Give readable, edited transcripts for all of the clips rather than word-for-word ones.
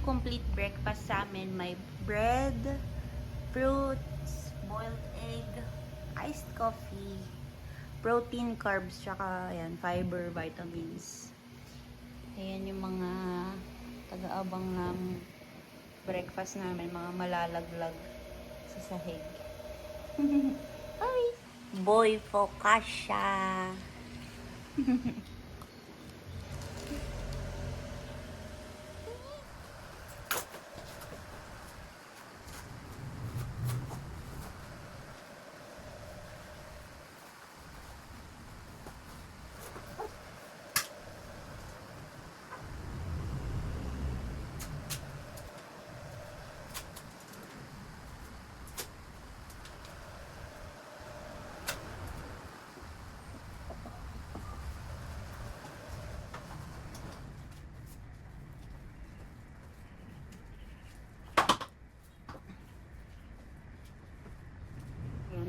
complete breakfast sa amin. May bread, fruits, boiled egg, iced coffee, protein, carbs, tsaka ayan, fiber, vitamins. Ayan yung mga taga-abang ng breakfast namin, mga malalaglag sa sahig. Ay! Boy focaccia!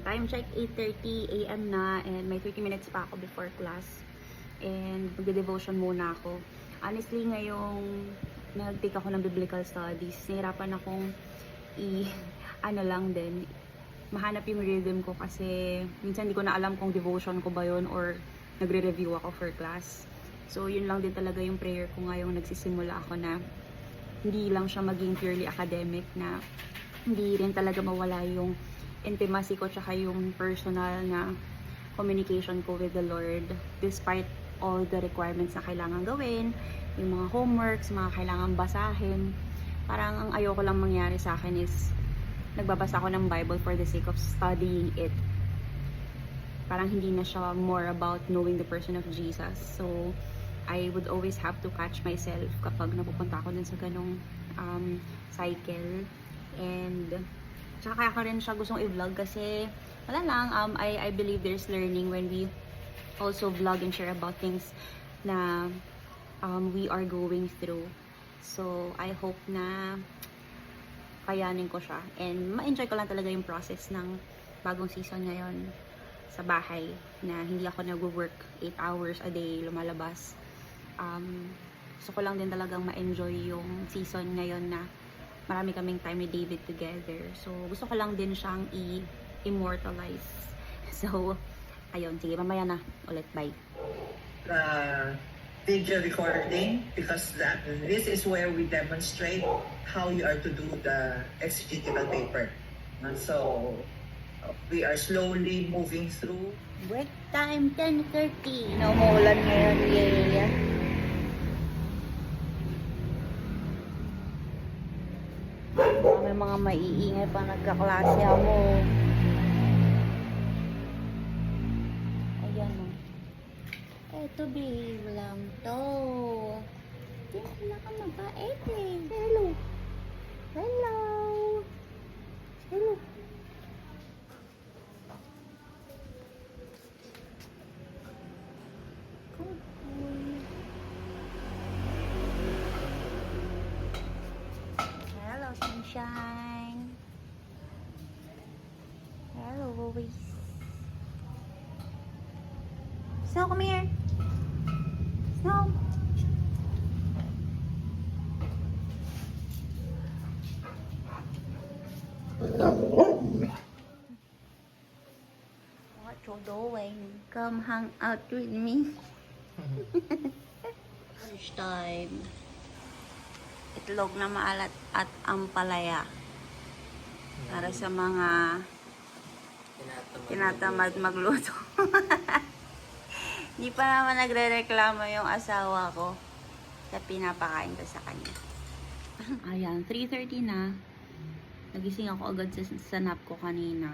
Time check, 8:30 AM na, and may 30 minutes pa ako before class. And magde-devotion muna ako. Honestly, ngayong nag-take ako ng biblical studies, nahirapan akong ano lang din, mahanap yung rhythm ko kasi minsan hindi ko na alam kung devotion ko ba yun or nagre-review ako for class. So, yun lang din talaga yung prayer ko ngayong nagsisimula ako na hindi lang siya maging purely academic, na hindi rin talaga mawala yung intimacy ko tsaka yung personal na communication ko with the Lord despite all the requirements na kailangan gawin, yung mga homeworks, mga kailangan basahin. Parang ang ayoko lang mangyari sa akin is nagbabasa ako ng Bible for the sake of studying it. Parang hindi na siya more about knowing the person of Jesus. So, I would always have to catch myself kapag napupunta ako dun sa ganong cycle. And tsaka kaya ko rin siya gustong i-vlog kasi wala lang, I believe there's learning when we also vlog and share about things na we are going through. So, I hope na kayanin ko siya. And ma-enjoy ko lang talaga yung process ng bagong season ngayon sa bahay, na hindi ako nag-work 8 hours a day, lumalabas. Gusto ko lang din talagang ma-enjoy yung season ngayon na marami kaming time ni David together. So, gusto ko lang din siyang i-immortalize. So, ayun. Sige, mamaya na ulit. Bye. Video recording, because this is where we demonstrate how you are to do the exegetical paper. So, we are slowly moving through. Break time, 10:30. Umuulan ngayon. Yeah. May mga maiingay pa nagkaklase mo. Ayan o. Eto, babe lang to. Hindi ka mabait eh. Hello. Hello. Hello. Good boy. Hello, sunshine. Hello, boys. Snow, come here. Snow. What you doing? Come hang out with me. Lunch time. Itlog na maalat at ampalaya. Para sa mga tinatamad magluto. Hindi pa naman nagre-reklamo yung asawa ko sa pinapakain ko sa kanya. Ayan, 3:30 na. Nagising ako agad sa nap ko kanina.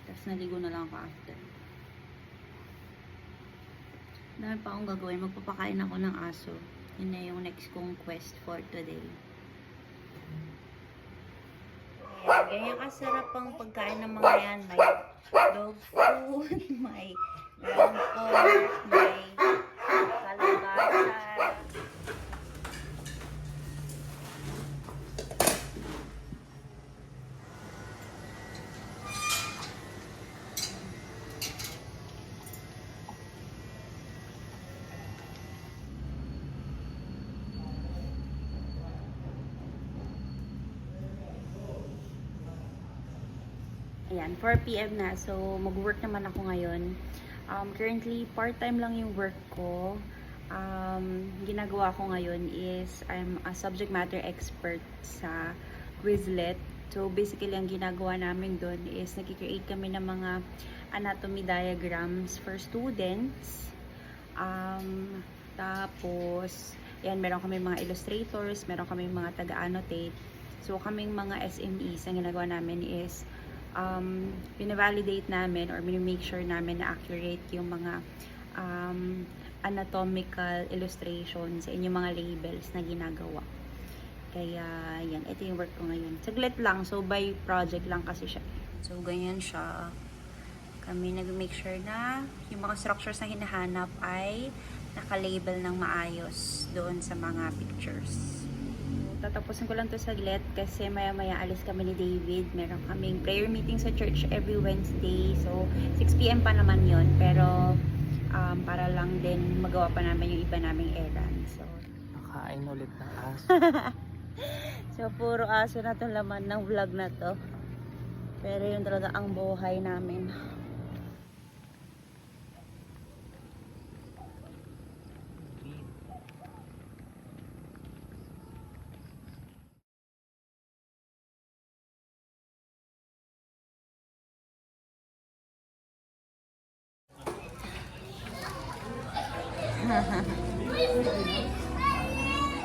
Tapos naligo na lang ako after. Dahil pa akong gagawin. Magpapakain ako ng aso. Yun na yung next kong quest for today. Ayan, ganyan kasarap ang pagkain ng mga yan. May dog food, may ground pork, may kalabasa. Ayan, 4 p.m. na. So, mag-work naman ako ngayon. Currently, part-time lang yung work ko. Ginagawa ko ngayon is I'm a subject matter expert sa Quizlet. So, basically, ang ginagawa namin doon is nag-create kami ng mga anatomy diagrams for students. Tapos, yan, meron kami mga illustrators, meron kami mga taga-annotate. So, kaming mga SMEs, ang ginagawa namin is binavalidate namin or make sure namin na accurate yung mga anatomical illustrations sa inyong mga labels na ginagawa. Kaya, yan, ito yung work ko ngayon. Saglit lang, so by project lang kasi siya. So, ganyan siya. Kami nag-make sure na yung mga structures na hinahanap ay naka-label ng maayos doon sa mga pictures. Tatapusin ko lang to saglit kasi maya-maya alis kami ni David. Meron kaming prayer meeting sa church every Wednesday. So, 6 p.m. pa naman yon. Pero, para lang din magawa pa namin yung iba naming errand. So, Nakain ulit ng aso. so, puro aso na itong laman ng vlog na to. Pero yun talaga ang buhay namin.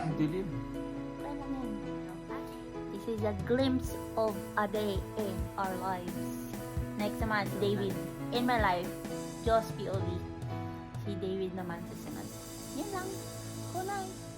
Ang dilim. This is a glimpse of a day in our lives. Next naman, si David. In my life, Joss POV. Si David naman sa sunod. Yun lang. Good night.